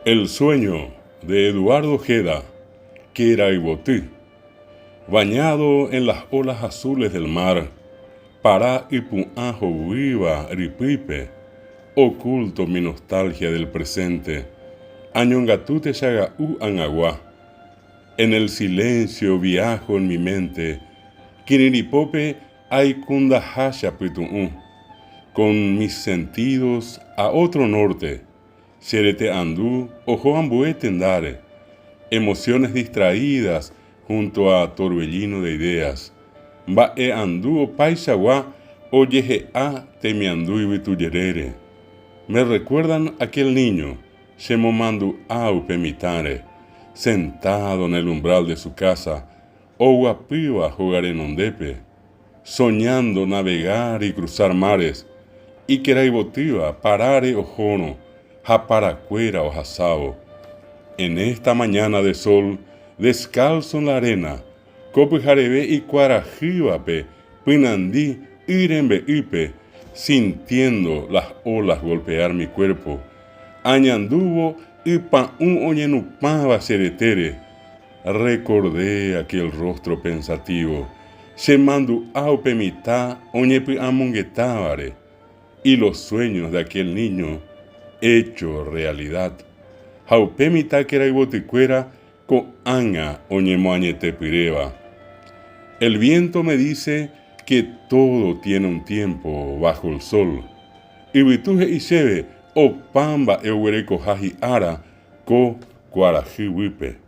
El sueño de Eduardo Ojeda, Quiraibotí, bañado en las olas azules del mar, para Ipuajo viva ripipe, oculto mi nostalgia del presente, añongatute shagau anagua. En el silencio viajo en mi mente, Kiniripope aikundahasha pitu'u, con mis sentidos a otro norte, Serete andú, ojo ambuetendare, emociones distraídas junto a torbellino de ideas. Ba'e andú paisagua, oyeje a temiandú y vituyerere. Me recuerdan aquel niño, Shemomandu au pemitare, sentado en el umbral de su casa, o guapiva jugar en ondepe, soñando navegar y cruzar mares, y queraibotiva parare ojono, japaracuera o jasao. En esta mañana de sol, descalzo en la arena, copijarebe y cuarajíbape, pinandí, irembe ipe, sintiendo las olas golpear mi cuerpo, añanduvo y pa un oñenupaba seretere. Recordé aquel rostro pensativo, se mandu aupe mitad oñepi amonguetábare, y los sueños de aquel niño hecho realidad. Jaupemita que era iboticuera co anga oñemoañete pireva. El viento me dice que todo tiene un tiempo bajo el sol. Y vituje y sebe o pamba eureco jaji ara co cuarajiwipe.